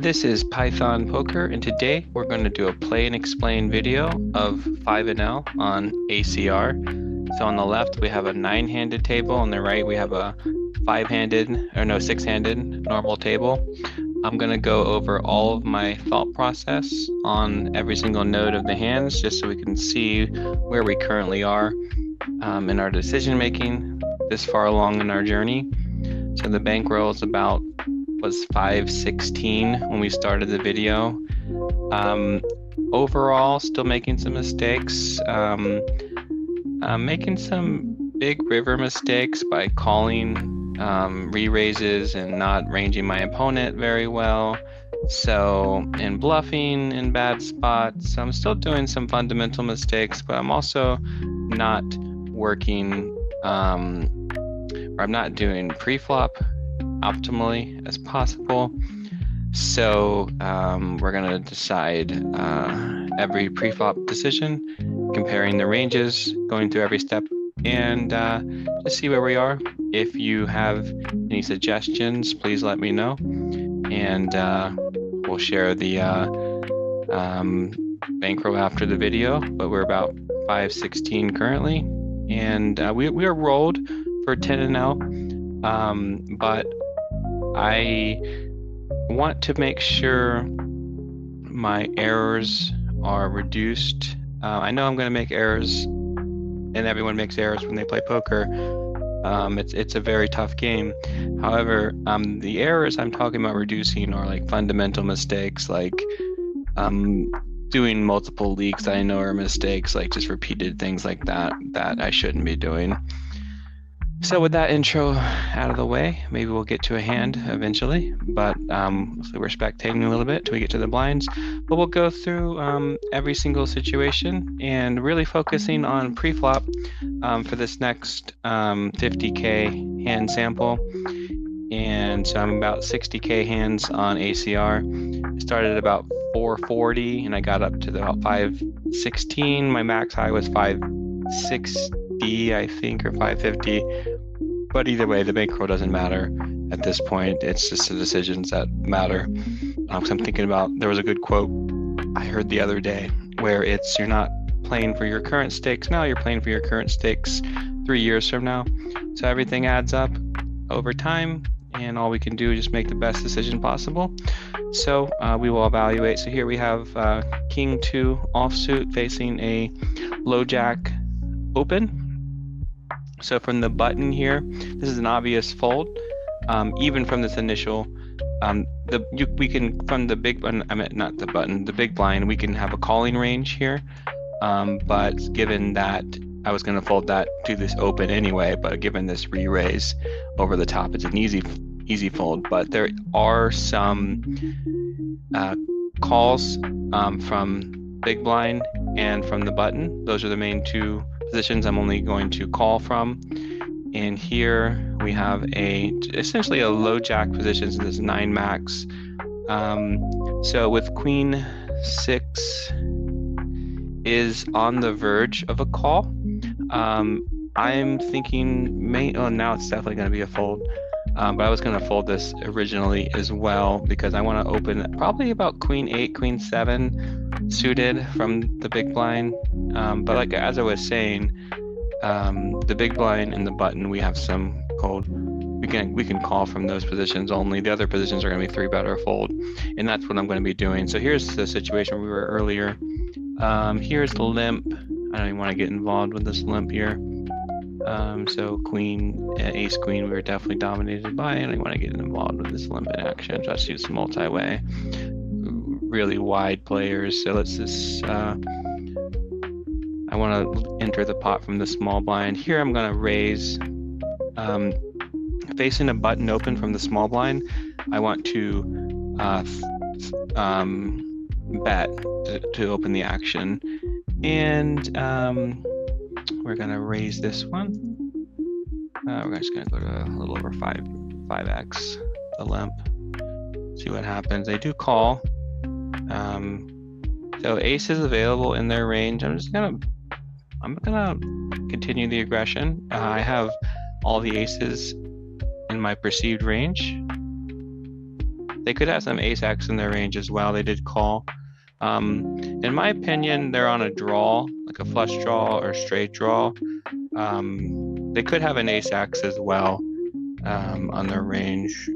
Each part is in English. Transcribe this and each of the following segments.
This is Python Poker, and today we're going to do a play and explain video of 5 and L on ACR. So on the left we have a 9-handed table, on the right we have a 6-handed normal table. I'm going to go over all of my thought process on every single node of the hands, just so we can see where we currently are in our decision making this far along in our journey. So the bankroll is was 516 when we started the video. Overall, still making some mistakes. Making some big river mistakes by calling re-raises and not ranging my opponent very well. So, and bluffing in bad spots. I'm still doing some fundamental mistakes, but I'm also not working, I'm not doing pre-flop optimally as possible. So we're going to decide every pre-flop decision, comparing the ranges, going through every step, and just see where we are. If you have any suggestions, please let me know, and we'll share the bankroll after the video. But we're about 516 currently, and we are rolled for 10 and L, but I want to make sure my errors are reduced. I know I'm going to make errors, and everyone makes errors when they play poker. It's a very tough game. However, the errors I'm talking about reducing are like fundamental mistakes, like doing multiple leaks that I know are mistakes, like just repeated things like that I shouldn't be doing. So with that intro out of the way, maybe we'll get to a hand eventually, but so we're spectating a little bit till we get to the blinds. But we'll go through every single situation and really focusing on pre-flop for this next 50K hand sample. And so I'm about 60K hands on ACR. I started at about 440 and I got up to about 516. My max high was 560, I think, or 550. But either way, the bankroll doesn't matter at this point. It's just the decisions that matter. So I'm thinking about, there was a good quote I heard the other day where it's, you're not playing for your current stakes now, you're playing for your current stakes 3 years from now. So everything adds up over time, and all we can do is just make the best decision possible. So we will evaluate. So here we have King 2 offsuit facing a low jack open. So from the button here, this is an obvious fold. Even from this initial, we can, from the big button, the big blind, we can have a calling range here. But given that I was going to fold that to this open anyway, but given this re-raise over the top, it's an easy fold. But there are some calls from big blind and from the button. Those are the main two positions I'm only going to call from. And here we have essentially a low jack position, so this 9 max. So with Queen 6 is on the verge of a call. I'm thinking now it's definitely going to be a fold. But I was going to fold this originally as well because I want to open probably about Queen 8, Queen 7 suited from the big blind. But like as I was saying, the big blind and the button, we have some cold. We can call from those positions only. The other positions are going to be 3-bet or fold, and that's what I'm going to be doing. So here's the situation we were earlier. Here's the limp. I don't even want to get involved with this limp here. So queen, ace queen, we were definitely dominated by. I don't even want to get involved with this limp in action. Just use multi-way. Really wide players. So let's just, I want to enter the pot from the small blind. Here I'm going to raise, facing a button open from the small blind. I want to bet to open the action. And we're going to raise this one. We're just going to go to a little over 5x, the limp. See what happens. They do call. So ace is available in their range. I'm gonna continue the aggression. I have all the aces in my perceived range. They could have some ace-x in their range as well. They did call. In my opinion, they're on a draw, like a flush draw or straight draw. They could have an ace-x as well on their range.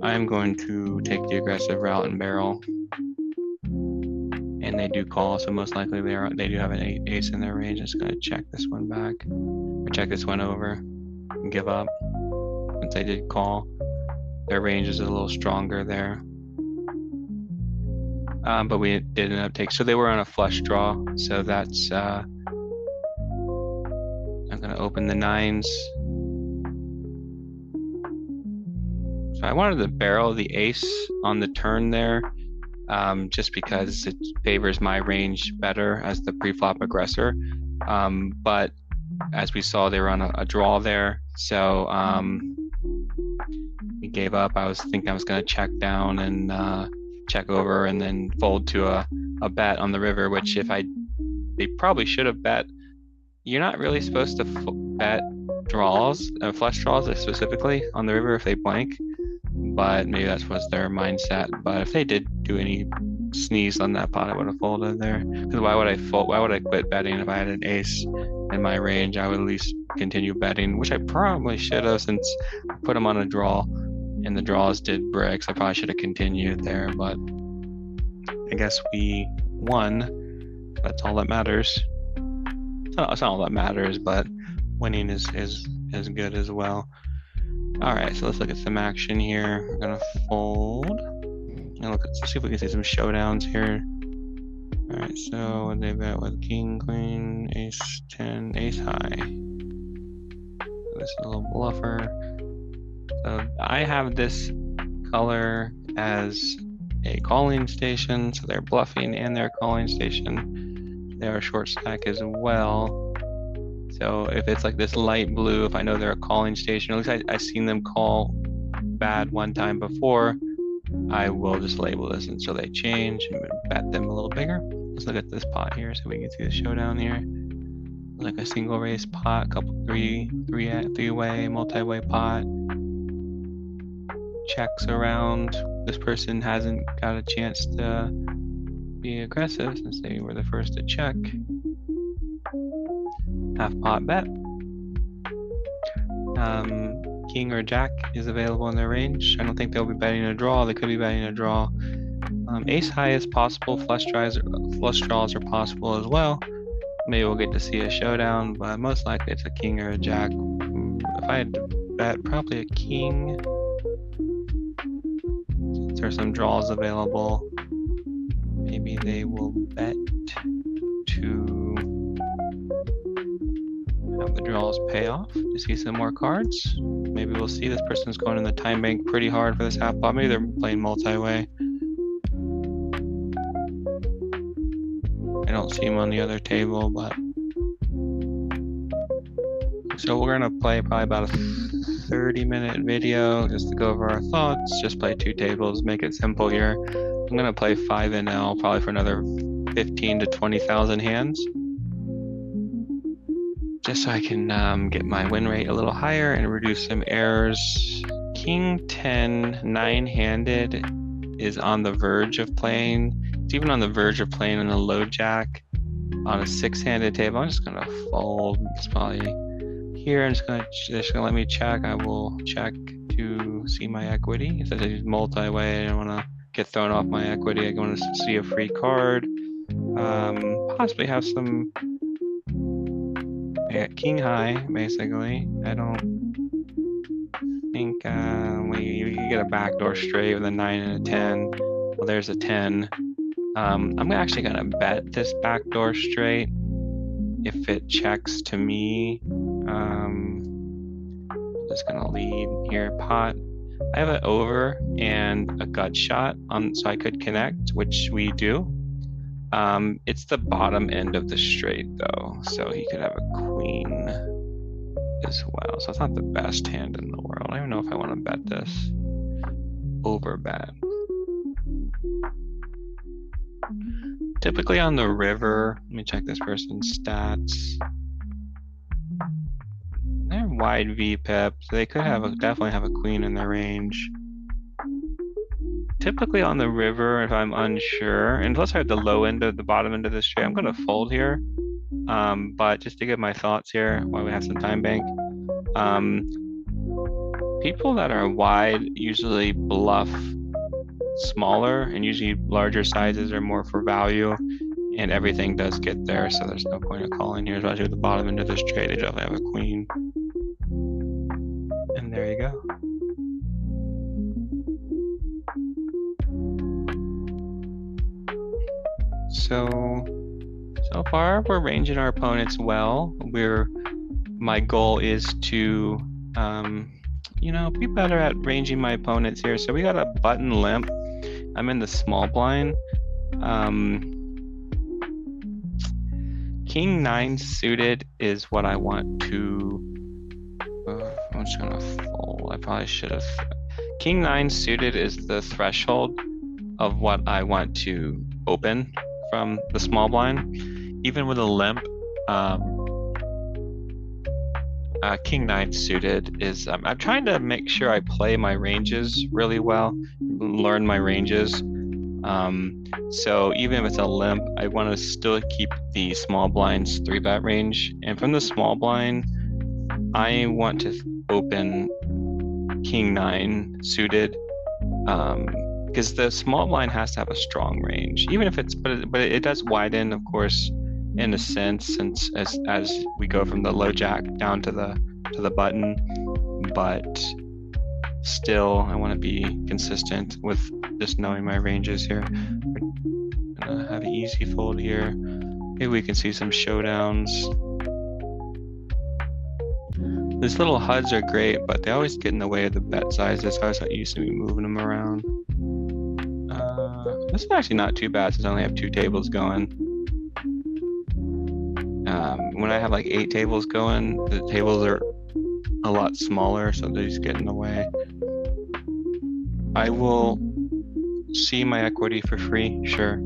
I'm going to take the aggressive route and barrel. And they do call, so most likely they do have an ace in their range. I'm just going to check this one back, or check this one over, and give up. Since they did call, their range is a little stronger there. But we did end up taking, so they were on a flush draw. So that's, I'm going to open the nines. So I wanted to barrel the ace on the turn there. Just because it favors my range better as the pre-flop aggressor. But as we saw, they were on a draw there. So we gave up. I was thinking I was going to check down and check over and then fold to a bet on the river, which they probably should have bet. You're not really supposed to bet draws, flush draws specifically on the river if they blank. But maybe that was their mindset. But if they did do any sneeze on that pot, I would have folded there. Because why would I fold? Why would I quit betting if I had an ace in my range? I would at least continue betting, which I probably should have since I put them on a draw, and the draws did bricks. I probably should have continued there, but I guess we won. That's all that matters. It's not all that matters, but winning is good as well. All right, so let's look at some action here. We're gonna fold and let's see if we can see some showdowns here. All right, so what they bet with king, queen, ace 10, ace high. This is a little bluffer. So I have this color as a calling station, so they're bluffing and they're calling station. They are short stack as well. So if it's like this light blue, if I know they're a calling station, at least I've seen them call bad one time before, I will just label this until they change and bet them a little bigger. Let's look at this pot here so we can see the showdown here. Like a single raise pot, couple three-way, multi-way pot. Checks around. This person hasn't got a chance to be aggressive since they were the first to check. Half pot bet. King or jack is available in their range. I don't think they'll be betting a draw. They could be betting a draw. Ace high is possible. Flush draws are possible as well. Maybe we'll get to see a showdown, but most likely it's a king or a jack. If I had to bet, probably a king. Since there's some draws available, maybe they will bet to have the draws pay off to see some more cards. Maybe we'll see this person's going in the time bank pretty hard for this half pot. Maybe they're playing multi-way. I don't see him on the other table, but so we're gonna play probably about a 30-minute video just to go over our thoughts. Just play two tables, make it simple here. I'm gonna play 5 NL probably for another 15 to 20,000 hands, just so I can get my win rate a little higher and reduce some errors. King 10 9-handed is on the verge of playing. It's even on the verge of playing in a low jack on a 6-handed table. I'm just gonna fold. It's probably here. They're just gonna let me check. I will check to see my equity. It says I use multi-way. I don't want to get thrown off my equity. I want to see a free card. Possibly have some king high, basically. I don't think you get a backdoor straight with a 9 and a 10. Well, there's a 10. I'm actually gonna bet this backdoor straight if it checks to me. Just gonna lead here. Pot. I have an over and a gut shot on, so I could connect, which we do. It's the bottom end of the straight though, so he could have a queen as well. So it's not the best hand in the world. I don't know if I want to bet this. Over bet. Typically on the river, let me check this person's stats. They're wide VPIP, so they could definitely have a queen in their range. Typically on the river, if I'm unsure, unless I have the low end of the bottom end of the straight, I'm going to fold here. But just to give my thoughts here while we have some time bank, people that are wide usually bluff smaller, and usually larger sizes are more for value, and everything does get there, so there's no point of calling here, especially at the bottom end of this trade. They definitely have a queen. And there you go. So far we're ranging our opponents well. My goal is to be better at ranging my opponents here. So we got a button limp. I'm in the small blind. King 9 suited is what I want to. I'm just gonna fold. I probably should have. King 9 suited is the threshold of what I want to open from the small blind. Even with a limp, King 9 suited is. I'm trying to make sure I play my ranges really well, learn my ranges. So even if it's a limp, I want to still keep the small blind's 3-bet range. And from the small blind, I want to open King 9 suited, because the small blind has to have a strong range, even if it's, but it does widen, of course, in a sense, since as we go from the low jack down to the button, but still I want to be consistent with just knowing my ranges here. I'm gonna have an easy fold here. Maybe we can see some showdowns. These little HUDs are great, but they always get in the way of the bet sizes, so I was not used to me moving them around. This is actually not too bad since I only have 2 tables going. When I have like 8 tables going, the tables are a lot smaller, so they just get in the way. I will see my equity for free, sure.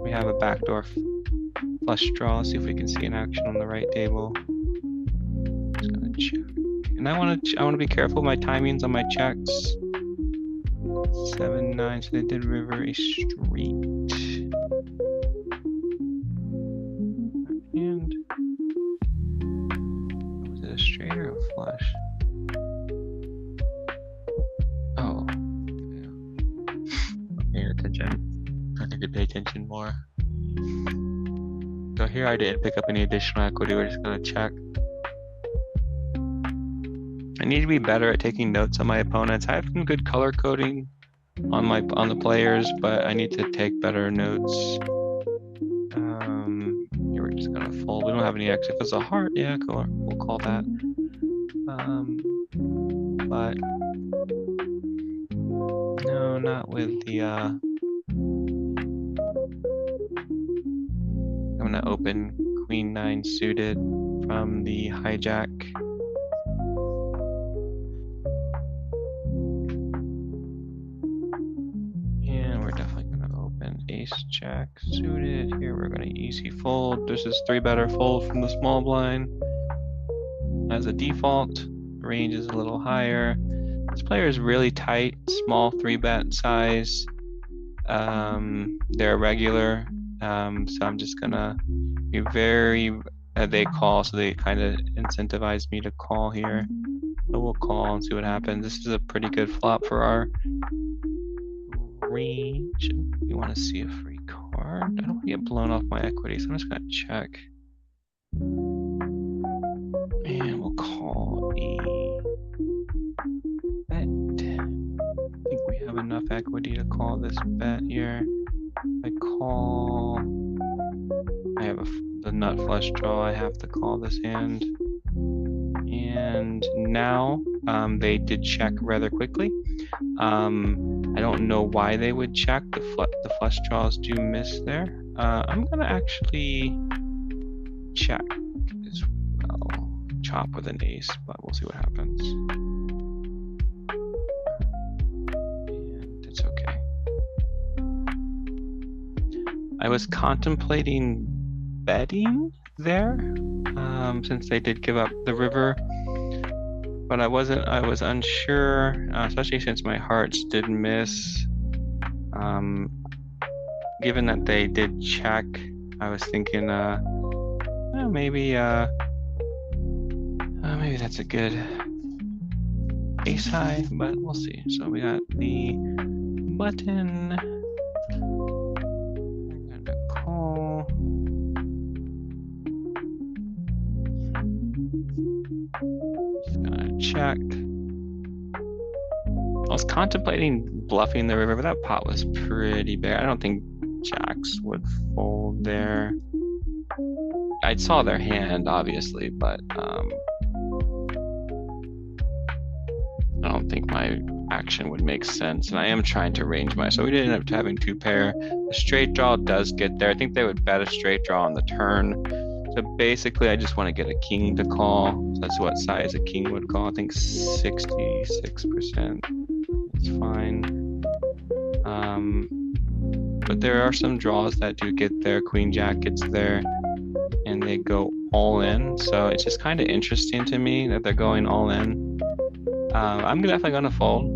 We have a backdoor flush draw. Let's see if we can see an action on the right table. Just gonna check. And I want to be careful with my timings on my checks. 7-9, so they did river a street. And was it a straight or a flush? Oh, yeah. Paying attention. I need to pay attention more. So here I didn't pick up any additional equity. We're just gonna check. I need to be better at taking notes on my opponents. I have some good color coding on the players, but I need to take better notes. Here we're just gonna fold. We don't have any X. If it's a heart, yeah, cool. We'll call that. But no, not with the. I'm gonna open Queen 9 suited from the hijack. Ace jack suited. Here we're going to easy fold. This is 3-better fold from the small blind. As a default, range is a little higher. This player is really tight, small 3-bet size. They're regular, so I'm just gonna be very. They call, so they kind of incentivize me to call here. So we'll call and see what happens. This is a pretty good flop for our range. You want to see a free card. I don't want to get blown off my equity, so I'm just gonna check. And we'll call a bet. I think we have enough equity to call this bet here. I call. I have the nut flush draw. I have to call this hand. And now they did check rather quickly. I don't know why they would check. The flush draws do miss there. I'm gonna actually check as well. Chop with an ace, but we'll see what happens. And it's okay. I was contemplating betting there, since they did give up the river. But I was unsure, especially since my hearts did miss. Given that they did check, I was thinking, well, maybe that's a good ace high, but we'll see. So we got the button. I'm gonna call. Just gonna check. I was contemplating bluffing the river, but that pot was pretty big. I don't think jacks would fold there. I saw their hand, obviously, but I don't think my action would make sense. And I am trying to range my, so we did end up having two pair. The straight draw does get there. I think they would bet a straight draw on the turn. So basically, I just want to get a king to call. So that's what size a king would call. I think 66%. It's fine. But there are some draws that do get there. Queen Jack gets there, and they go all in. So it's just kind of interesting to me that they're going all in. I'm definitely going to fold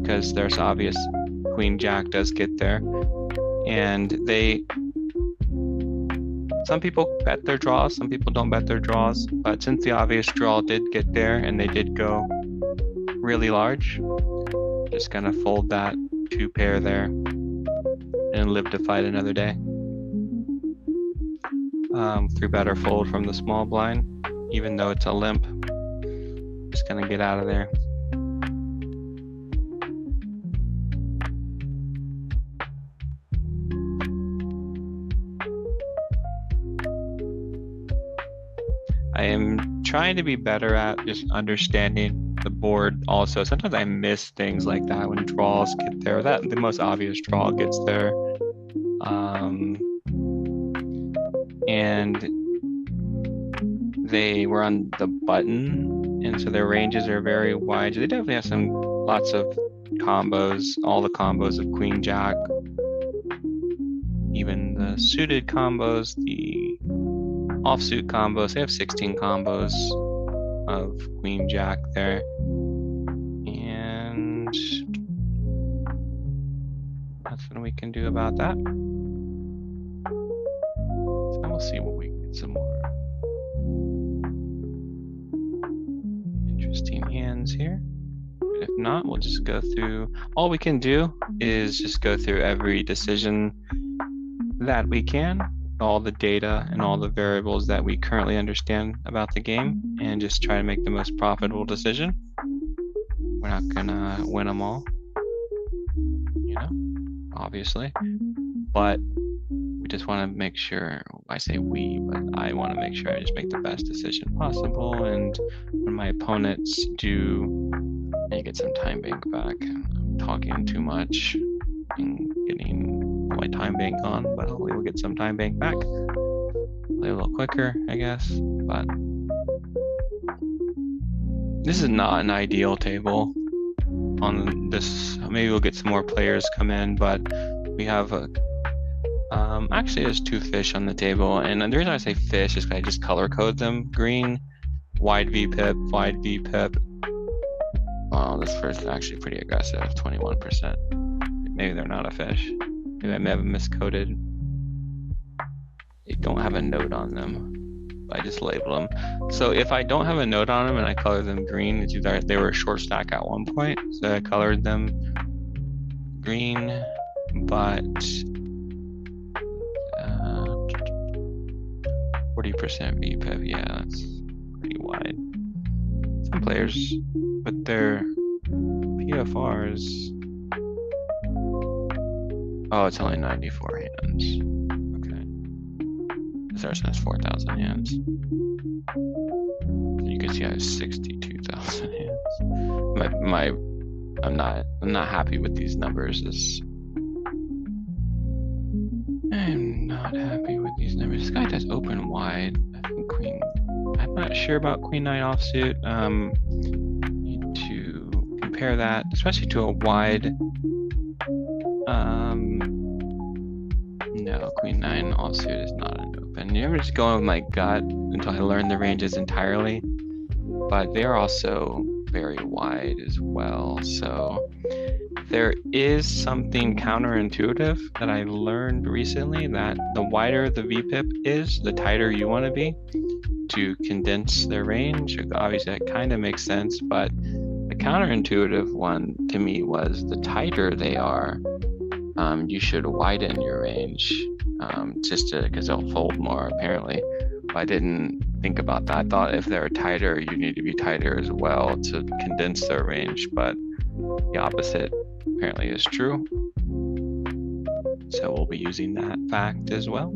because there's obvious Queen Jack does get there, and some people bet their draws, some people don't bet their draws. But since the obvious draw did get there and they did go really large, just gonna fold that two pair there and live to fight another day. Three better fold from the small blind, even though it's a limp. Just gonna get out of there. I am trying to be better at just understanding the board also. Sometimes I miss things like that when draws get there. That the most obvious draw gets there. And they were on the button, and so their ranges are very wide. They definitely have lots of combos, all the combos of Queen Jack, even the suited combos, the offsuit combos. They have 16 combos of Queen Jack there. And nothing we can do about that. So we'll see what we get some more interesting hands here. If not, we'll just go through. All we can do is just go through every decision that we can, all the data and all the variables that we currently understand about the game, and just try to make the most profitable decision. We're not gonna win them all, obviously, but we just want to make sure, I say we, but I want to make sure I just make the best decision possible. And when my opponents do, I get some time bank back. I'm talking too much and getting my time bank on, but hopefully we'll get some time bank back. Play a little quicker, I guess, but this is not an ideal table on this. Maybe we'll get some more players come in, but we have actually there's two fish on the table, and the reason I say fish is because I just color code them green, wide VPIP, wide VPIP. Wow, this first is actually pretty aggressive, 21%. Maybe they're not a fish. Maybe I may have miscoded. They don't have a note on them. I just label them. So if I don't have a note on them and I color them green, it's either they were a short stack at one point, so I colored them green, but 40% VPIP, yeah, that's pretty wide. Some players with their PFRs, oh, it's only 94 hands. Okay. This ours has 4,000 hands. You can see I have 62,000 hands. I'm not happy with these numbers. I'm not happy with these numbers. This guy does open wide. I think queen. I'm not sure about queen nine offsuit. Need to compare that, especially to a wide No, queen 9 offsuit is not an open. You're just going with my gut until I learn the ranges entirely. But they're also very wide as well. So there is something counterintuitive that I learned recently, that the wider the VPIP is, the tighter you want to be to condense their range. Obviously, that kind of makes sense, but the counterintuitive one to me was the tighter they are, you should widen your range, because they'll fold more apparently. I didn't think about that. I thought if they're tighter, you need to be tighter as well to condense their range, but the opposite apparently is true. So we'll be using that fact as well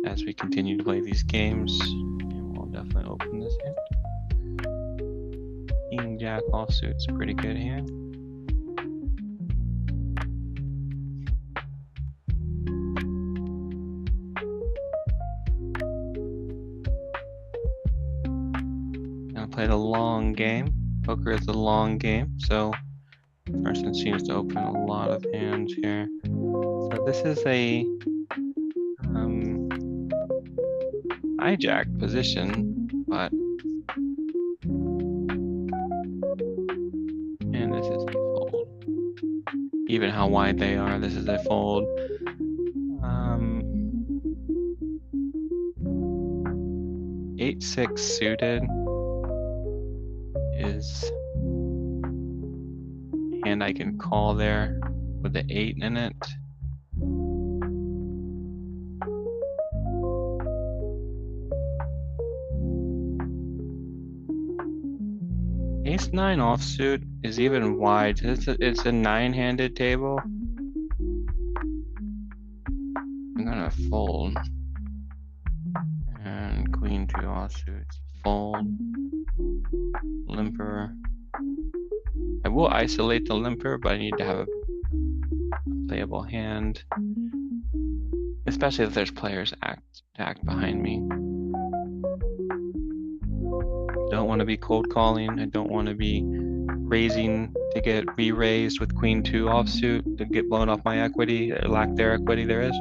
as we continue to play these games. And we'll definitely open this hand. King Jack offsuit's a pretty good hand. Play the long game. Poker is a long game, so person seems to open a lot of hands here. So this is a hijack position, but and this is a fold. Even how wide they are, this is a fold. 8-6 suited is hand I can call there with the 8 in it. Ace-9 offsuit is even wide. It's a 9-handed table. I'm gonna fold. And Queen 2 offsuit, fold. Limper. I will isolate the limper, but I need to have a playable hand, especially if there's players act behind me. Don't want to be cold calling. I don't want to be raising to get re-raised with Queen 2 offsuit to get blown off my equity, or lack their equity there is.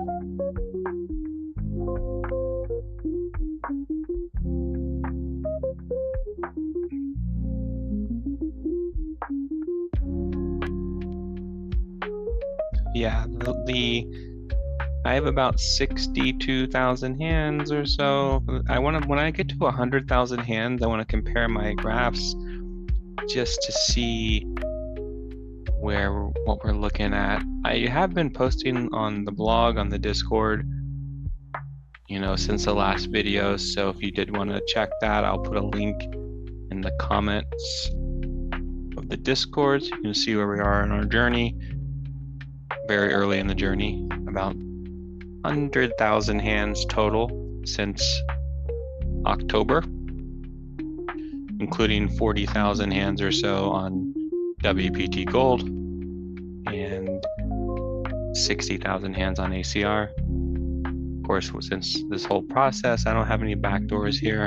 Yeah, I have about 62,000 hands or so. When I get to 100,000 hands, I want to compare my graphs just to see what we're looking at. I have been posting on the blog, on the Discord, since the last video. So if you did want to check that, I'll put a link in the comments of the Discord so you can see where we are in our journey. Very early in the journey, about 100,000 hands total since October, including 40,000 hands or so on WPT Gold and 60,000 hands on ACR. Of course, since this whole process, I don't have any backdoors here.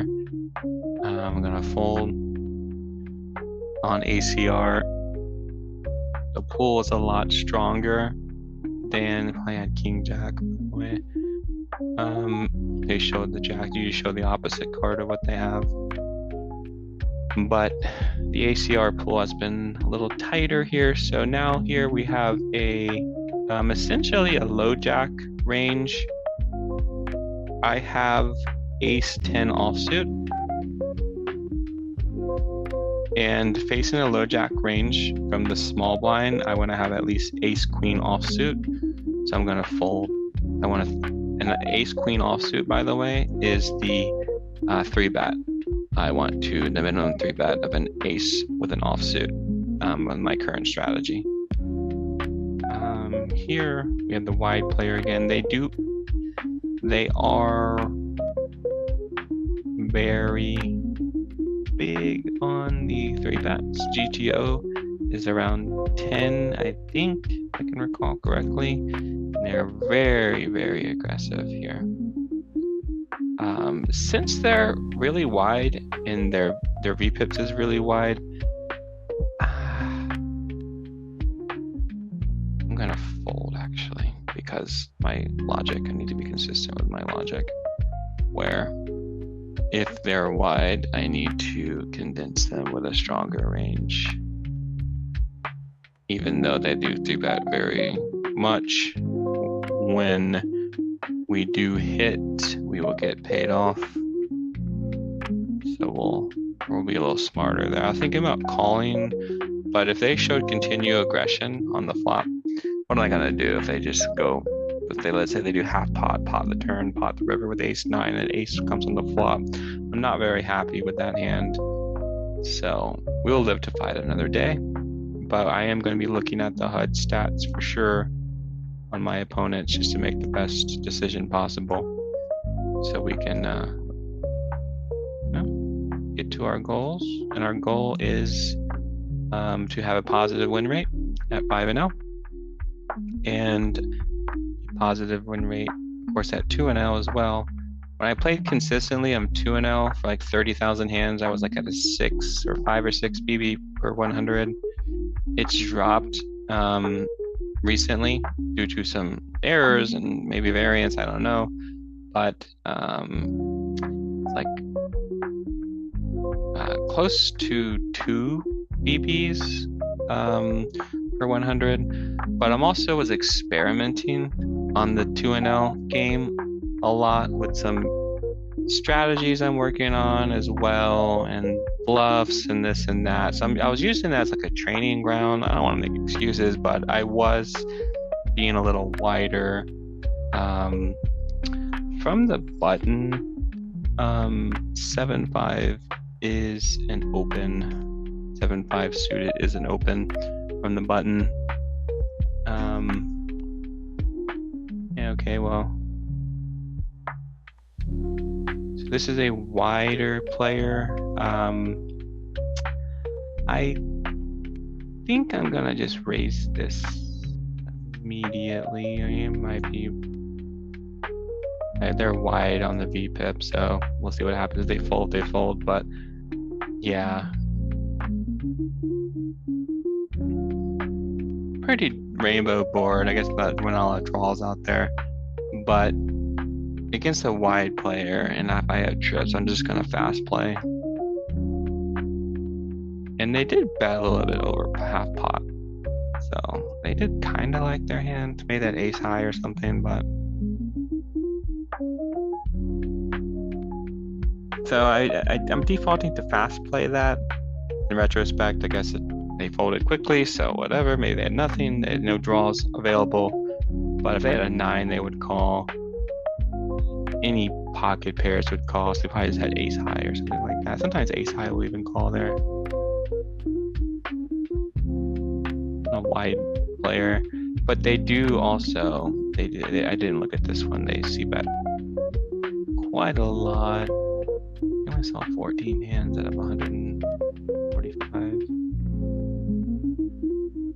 I'm gonna fold on ACR. The pool is a lot stronger than if I had King Jack, by the way. They showed the Jack, you show the opposite card of what they have. But the ACR pool has been a little tighter here. So now here we have essentially a low Jack range. I have Ace-10 offsuit. And facing a low Jack range from the small blind, I want to have at least Ace-Queen offsuit. So I'm going to fold. And an Ace-Queen offsuit, by the way, is the 3-bet. I want the minimum 3-bet of an ace with an offsuit with my current strategy. Here we have the wide player again. They are very big on the 3-bets. GTO is around 10, I think, if I can recall correctly. And they're very, very aggressive here. Since they're really wide and their VPIPs is really wide, I'm gonna fold actually, because my logic, I need to be consistent with my logic, where if they're wide, I need to condense them with a stronger range. Even though they do that very much, when we do hit, we will get paid off. So we'll be a little smarter there. I was thinking about calling, but if they showed continue aggression on the flop, what am I gonna do if they just go, let's say they do half pot, pot the turn, pot the river with ace nine, and ace comes on the flop. I'm not very happy with that hand. So we'll live to fight another day, but I am going to be looking at the HUD stats for sure on my opponents just to make the best decision possible, so we can get to our goals. And our goal is to have a positive win rate at 5-0, and positive win rate, of course, at 2-0 as well. When I played consistently, I'm 2-0 for like 30,000 hands. I was like at a 6 or 5 or 6 BB per 100. It's dropped recently due to some errors and maybe variance, I don't know, but it's like close to 2 BBs per 100. But I'm also was experimenting on the 2-0 game a lot with some strategies I'm working on as well, and bluffs and this and that. So I was using that as like a training ground. I don't want to make excuses, but I was being a little wider from the button. 7-5 is an open. 7-5 suited is an open from the button. Yeah, okay, well, so this is a wider player. I think I'm gonna just raise this immediately. I might be. They're wide on the VPIP, so we'll see what happens. If they fold, they fold. But yeah, pretty rainbow board. I guess that when all the draws out there, but against a wide player, and if I have trips, I'm just gonna fast play. And they did bet a little bit over half pot, so they did kind of like their hand. Made that ace high or something, but so I'm defaulting to fast play that. In retrospect, I guess they folded quickly, so whatever. Maybe they had nothing. They had no draws available. But if they had a 9, they would call. Any pocket pairs would call, so they probably just had ace high or something like that. Sometimes ace high will even call there. A wide player, but they do also. I didn't look at this one. They see bet quite a lot. I only saw 14 hands out of 145.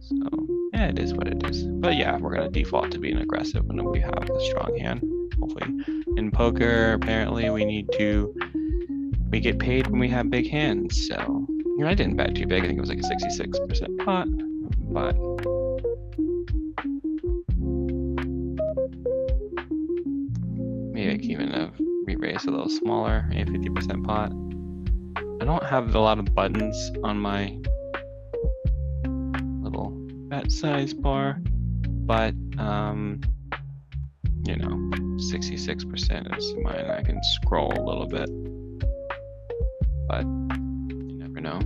So yeah, it is what it is. But yeah, we're gonna default to being aggressive when we have a strong hand. Hopefully, in poker, apparently we get paid when we have big hands. So I didn't bet too big. I think it was like a 66% pot, but maybe I can even have re-raise a little smaller, maybe 50% pot. I don't have a lot of buttons on my little bet size bar, but 66% is mine. I can scroll a little bit, but you never know.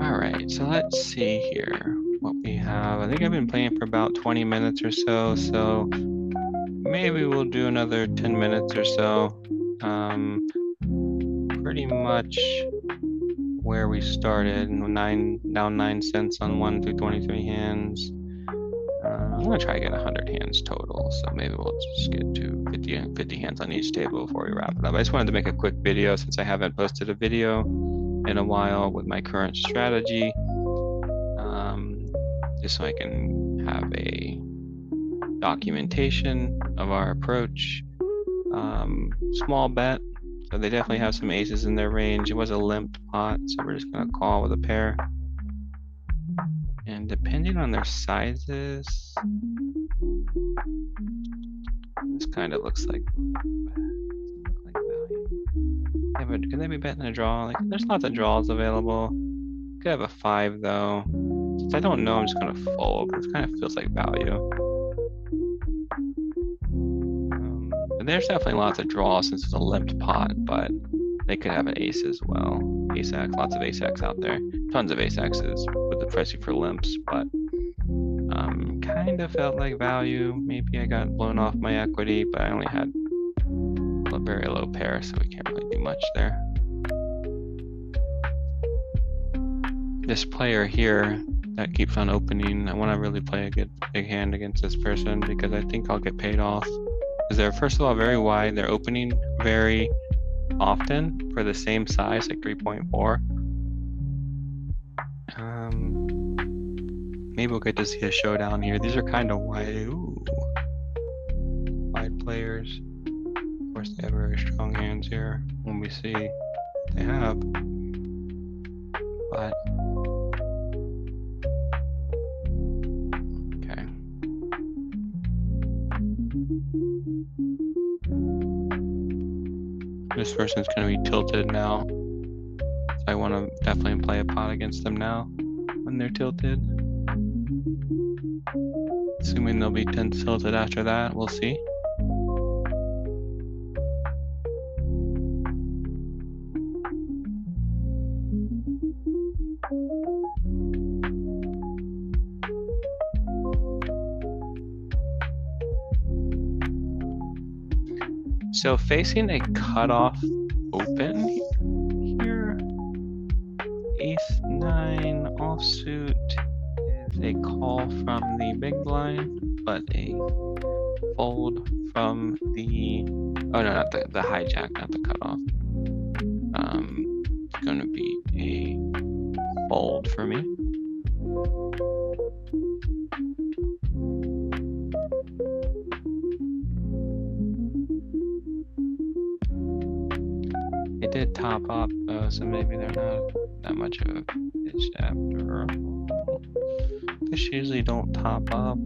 All right, so let's see here what we have. I think I've been playing for about 20 minutes or so, so maybe we'll do another 10 minutes or so. Pretty much where we started, down 9 cents on 1 through 23 hands. I'm gonna try to get 100 hands total, so maybe we'll just get to 50 hands on each table before we wrap it up. I just wanted to make a quick video since I haven't posted a video in a while with my current strategy, just so I can have a documentation of our approach. Small bet, So they definitely have some aces in their range. It was a limp pot, so we're just gonna call with a pair. And depending on their sizes, this kind of looks like value. Yeah, but could they be betting a draw? Like, there's lots of draws available. Could have a 5 though. Since I don't know, I'm just gonna fold. This kind of feels like value. But there's definitely lots of draws since it's a limped pot, but they could have an ace as well. Ace X, lots of ace X out there. Tons of ace X's with the pricing for limps, but kind of felt like value. Maybe I got blown off my equity, but I only had a very low pair, so we can't really do much there. This player here that keeps on opening, I want to really play a good big hand against this person because I think I'll get paid off. Because they're, first of all, very wide. They're opening very often for the same size, like 3.4. Maybe we'll get to see a showdown here. These are kind of wide. Ooh. Wide players. Of course, they have very strong hands here when we see what they have. But okay. This person's going to be tilted now. So I want to definitely play a pot against them now when they're tilted. Assuming they'll be tilted after that, we'll see. So facing a cutoff open here, ace-9 offsuit is a call from the big blind, but a fold from the, oh no, not the hijack, not the cutoff. It's gonna be a fold for me. It did top up, so maybe they're not that much of a pitch after all. Fish usually don't top up.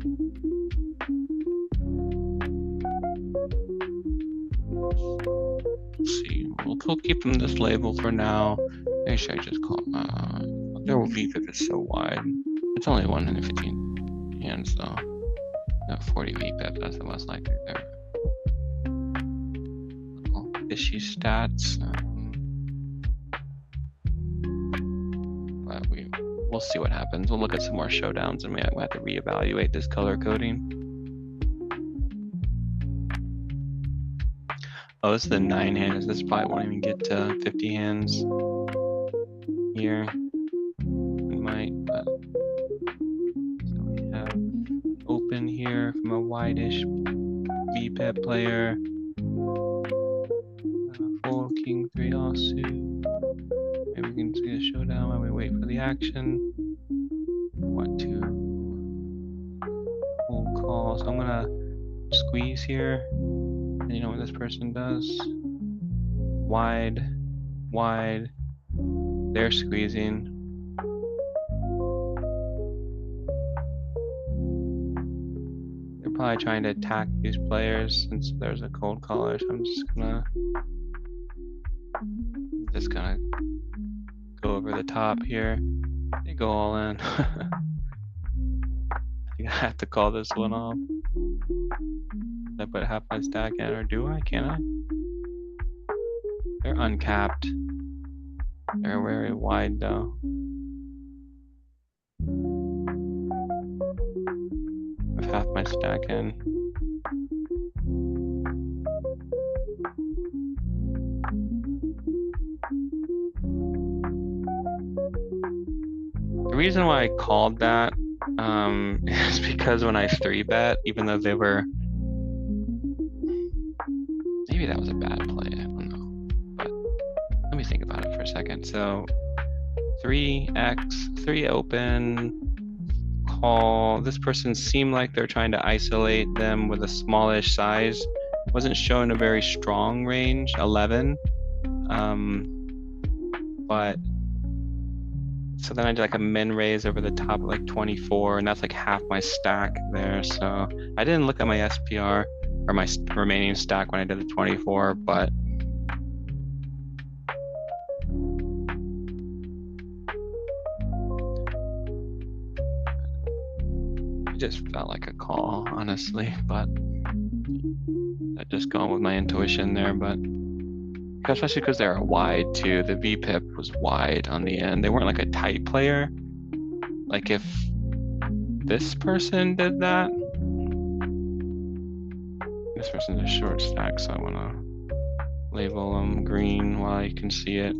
Let's see, we'll keep them this label for now. Maybe should I just call their VPIP is so wide. It's only 115 hands though. Not 40 VPIP, that's the most likely there. Fishy stats. But we'll see what happens. We'll look at some more showdowns and we have to reevaluate this color coding. Oh, this is the 9 hands. This probably won't even get to 50 hands here. We might, but so we have open here from a wide-ish VPIP player. Fold, king, 3 offsuit. Maybe we can see a showdown while we wait for the action. Want to hold call. So I'm gonna squeeze here. And you know what this person does? Wide, wide. They're squeezing. They're probably trying to attack these players since there's a cold caller. So I'm just gonna go over the top here. They go all in. I think I have to call this one off. I put half my stack in, or do I? Can I? They're uncapped. They're very wide though. I have half my stack in. The reason why I called that is because when I 3-bet, even though they were, maybe that was a bad play, I don't know, but let me think about it for a second. So 3x, 3 open, call. This person seemed like they're trying to isolate them with a smallish size. Wasn't showing a very strong range, 11. But so then I did like a min raise over the top of like 24, and that's like half my stack there. So I didn't look at my SPR or my remaining stack when I did the 24, but it just felt like a call, honestly. But I just going with my intuition there, but especially because they were wide too. The VPIP was wide on the end. They weren't like a tight player. Like if this person did that, this person's a short stack, so I want to label them green while you can see it.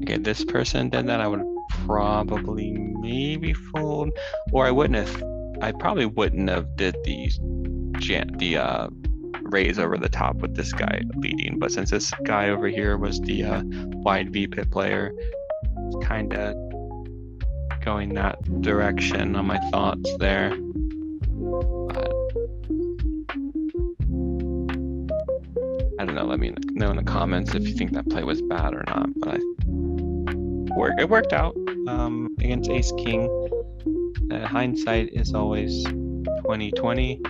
Okay, this person did that, I would probably maybe fold, or I probably wouldn't have did the raise over the top with this guy leading, but since this guy over here was the wide VPIP player, it's kind of going that direction on my thoughts there. But I don't know, let me know in the comments if you think that play was bad or not, but it worked out against Ace King. Hindsight is always 20/20.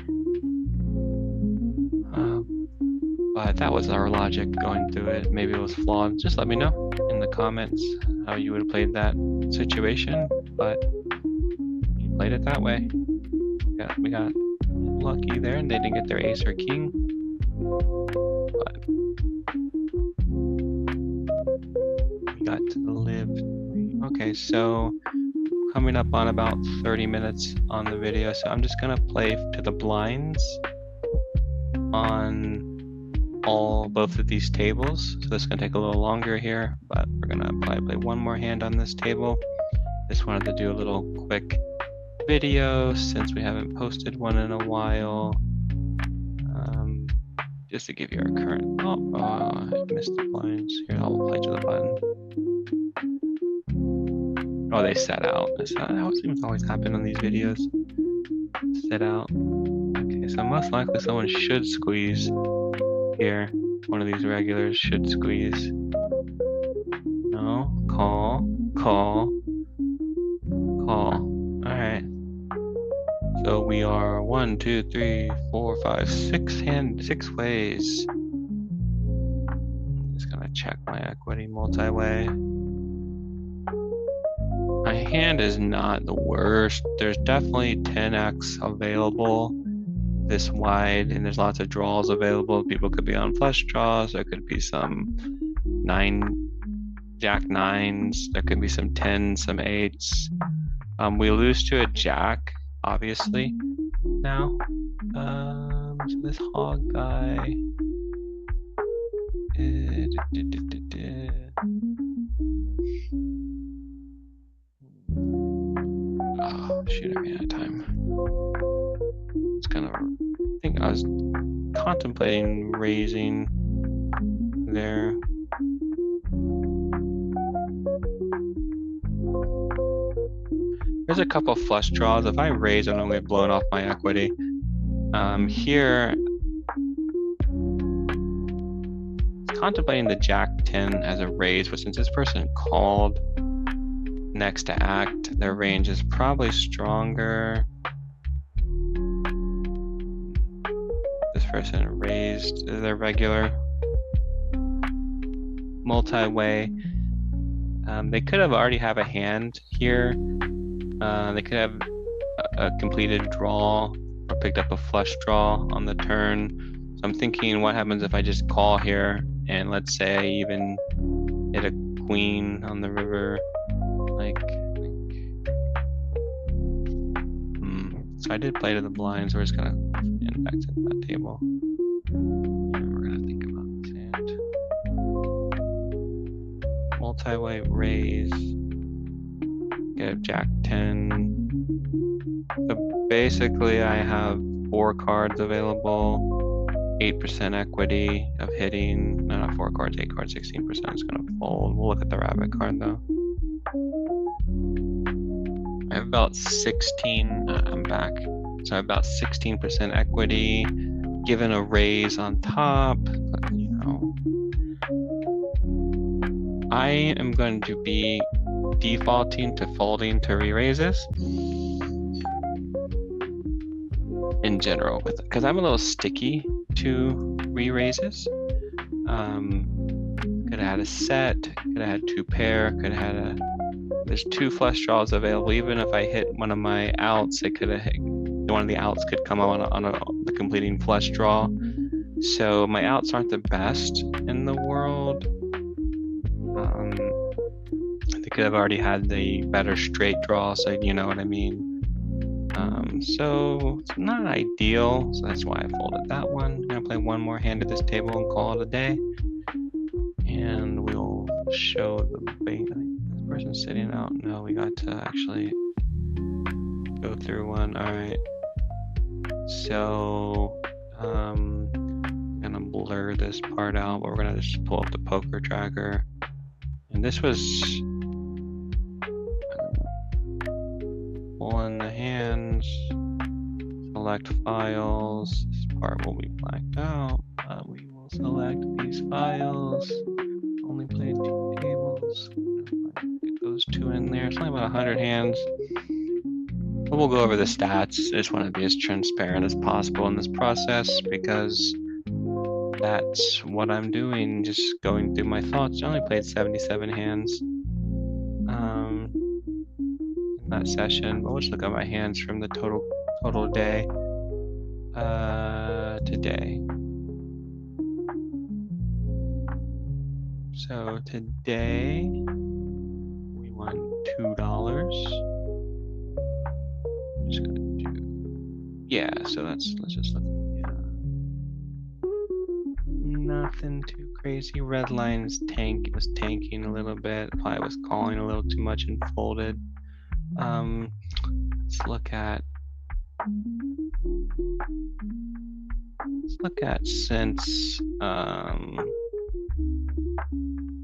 But that was our logic going through it. Maybe it was flawed. Just let me know in the comments how you would have played that situation, but you played it that way. We got lucky there, and they didn't get their ace or king. But we got to live. Okay, so coming up on about 30 minutes on the video, so I'm just gonna play to the blinds on both of these tables. So this is gonna take a little longer here, but we're gonna probably play one more hand on this table. Just wanted to do a little quick video since we haven't posted one in a while. Just to give you our current, I missed the blinds. Here, I'll play to the button. Oh, they set out. That seems to always happen on these videos. Set out. Okay, so most likely someone should squeeze here. One of these regulars should squeeze. No, call. Alright. So we are 1, 2, 3, 4, 5, 6 ways. Just gonna check my equity multi-way. My hand is not the worst. There's definitely 10x available this wide, and there's lots of draws available. People could be on flush draws. There could be some jack nines. There could be some 10s, some 8s. We lose to a jack, obviously, now. So this hog guy. Oh, shoot, I ran out of time. I think I was contemplating raising there. There's a couple flush draws. If I raise, I'm gonna get blown off my equity. Here, contemplating the jack 10 as a raise, but since this person called next to act, their range is probably stronger. This person raised their regular multi-way. They could have already have a hand here. They could have a completed draw or picked up a flush draw on the turn. So I'm thinking, what happens if I just call here and let's say I even hit a queen on the river? So I did play to the blinds. We're just gonna end back to that table. And we're gonna think about this hand. Multi-way raise. Get a jack 10. So basically I have 4 cards available, 8% equity of hitting. No, not 4 cards, 8 cards, 16% is gonna fold. We'll look at the rabbit card though. I have about 16, I'm back. So I have about 16% equity, given a raise on top, you know. I am going to be defaulting to folding to re-raises in general, because I'm a little sticky to re-raises. Could have had a set, could have had 2 pair, could have had there's 2 flush draws available. Even if I hit one of my outs, it could have hit, one of the outs could come on the completing flush draw. So my outs aren't the best in the world. They could have already had the better straight draw, so you know what I mean. So it's not ideal, so that's why I folded that one. I'm gonna play one more hand at this table and call it a day. And we'll show the bait. This person's sitting out. No, we got to actually go through one. All right. So I'm gonna blur this part out, but we're gonna just pull up the poker tracker. And this was pull in the hands, select files. This part will be blacked out. We will select these files. Only played 2 tables. Get those 2 in there. It's only about 100 hands. But we'll go over the stats. I just want to be as transparent as possible in this process because that's what I'm doing. Just going through my thoughts. I only played 77 hands in that session. But let's look at my hands from the total day today. So today we won $2. I'm just gonna do, so let's just look. Yeah. Nothing too crazy. Red line's it was tanking a little bit. Probably was calling a little too much and folded. Let's look at since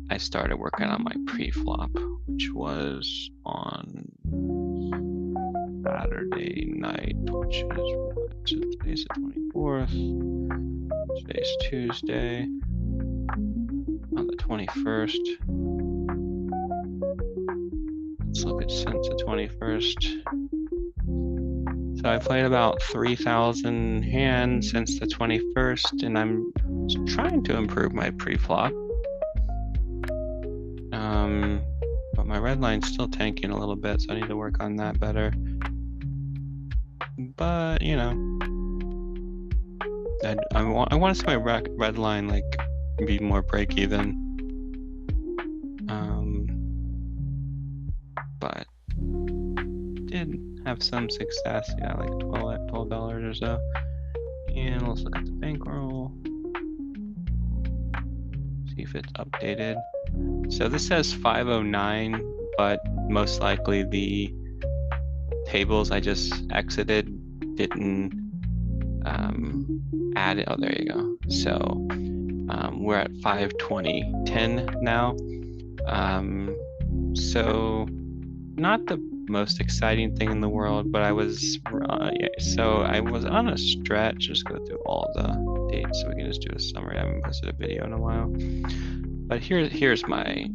I started working on my pre-flop, which was on Saturday night, which is what? So today's the 24th. Today's Tuesday. On the 21st. Let's look at since the 21st. So I played about 3,000 hands since the 21st, and I'm trying to improve my pre-flop. But my red line's still tanking a little bit, so I need to work on that better. But you know, I want to see my red line like be more break even. But did have some success. Yeah, like $12 or so. And let's look at the bankroll. See if it's updated. So this says 509, but most likely the tables I just exited didn't add it. Oh, there you go. So we're at 520.10 now. So not the most exciting thing in the world, but I was so I was on a stretch. Just go through all the dates so we can just do a summary. I haven't posted a video in a while, but here's my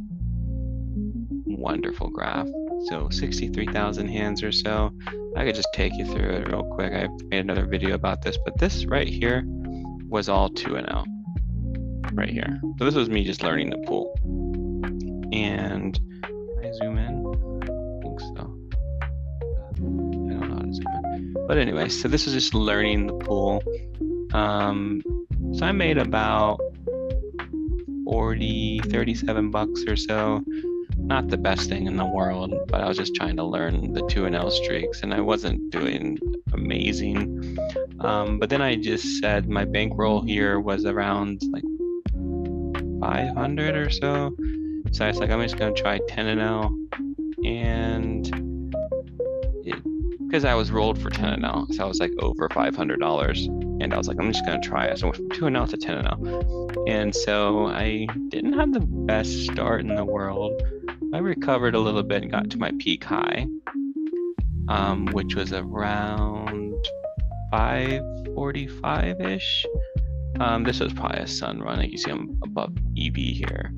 wonderful graph. So 63,000 hands or so. I could just take you through it real quick. I made another video about this, but this right here was all 2-0 right here. So this was me just learning the pool. And can I zoom in? I think so. I don't know how to zoom in. But anyway, so this is just learning the pool. So I made about 37 bucks or so. Not the best thing in the world, but I was just trying to learn the 2-0 streaks, and I wasn't doing amazing. But then I just said my bankroll here was around like 500 or so. So I was like, I'm just gonna try 10-0, and because I was rolled for 10-0, so I was like over $500, and I was like, I'm just gonna try it. So I went from 2-0 to 10-0, and so I didn't have the best start in the world. I recovered a little bit and got to my peak high, which was around 545-ish. This was probably a sun run. Like you see I'm above EV here.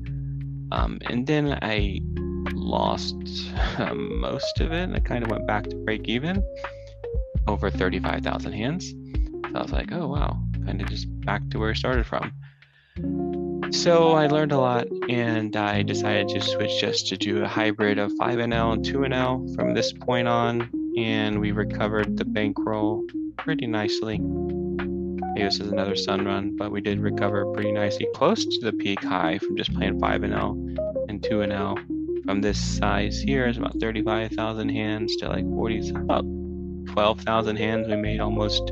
And then I lost most of it. I kind of went back to break even over 35,000 hands. So I was like, oh wow, kind of just back to where I started from. So I learned a lot, and I decided to switch just to do a hybrid of 5NL and 2NL from this point on, and we recovered the bankroll pretty nicely. Maybe this is another sun run, but we did recover pretty nicely, close to the peak high from just playing 5NL and 2NL. From this size here is about 35,000 hands to like 40, about 12,000 hands. We made almost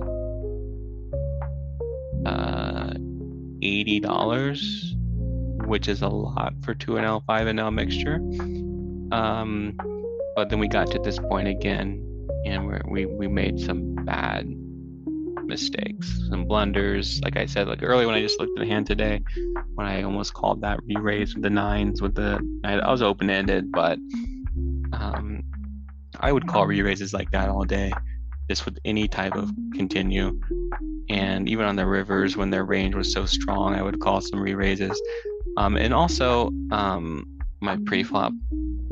$80, which is a lot for 2NL, 5NL mixture. But then we got to this point again, and we made some bad mistakes, some blunders. Like I said, like earlier when I just looked at the hand today, when I almost called that re-raise with the nines with the, I was open-ended, but I would call re-raises like that all day, just with any type of continue. And even on the rivers, when their range was so strong, I would call some re-raises. And also, my pre-flop,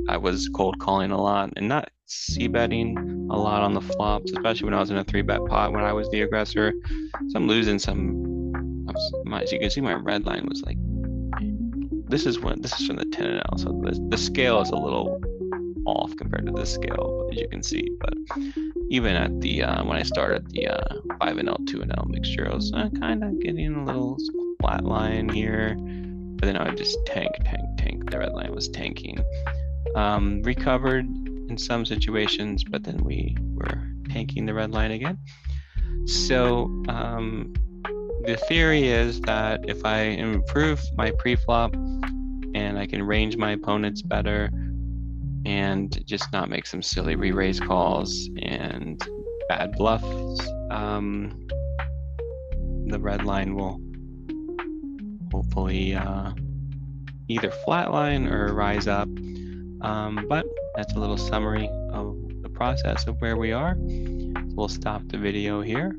I was cold calling a lot and not c-betting a lot on the flops, especially when I was in a 3-bet pot when I was the aggressor. So I'm losing some. As you can see, my red line was like, this is from the 10NL, so the scale is a little off compared to this scale, as you can see. But even at the when I started the 5NL 2NL mixture, I was kind of getting a little flat line here, but then I would just tank. The red line was tanking. Recovered in some situations, but then we were tanking the red line again. So the theory is that if I improve my pre-flop and I can range my opponents better and just not make some silly re-raise calls and bad bluffs, the red line will hopefully either flatline or rise up. But that's a little summary of the process of where we are. So we'll stop the video here.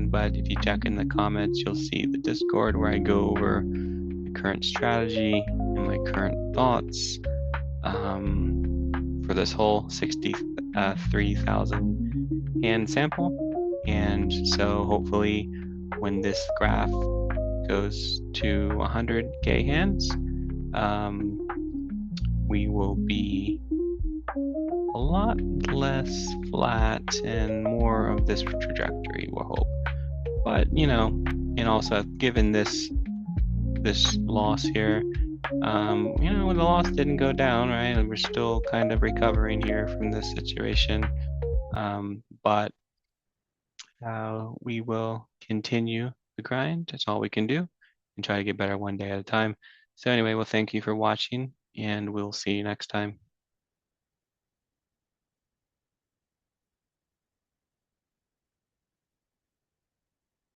But if you check in the comments, you'll see the Discord where I go over the current strategy and my current thoughts for this whole 63,000 hand sample. And so hopefully when this graph goes to 100K hands, we will be a lot less flat and more of this trajectory, we'll hope. But, and also given this loss here, the loss didn't go down, right? We're still kind of recovering here from this situation. But we will continue the grind. That's all we can do, and try to get better one day at a time. So anyway, well, thank you for watching, and we'll see you next time.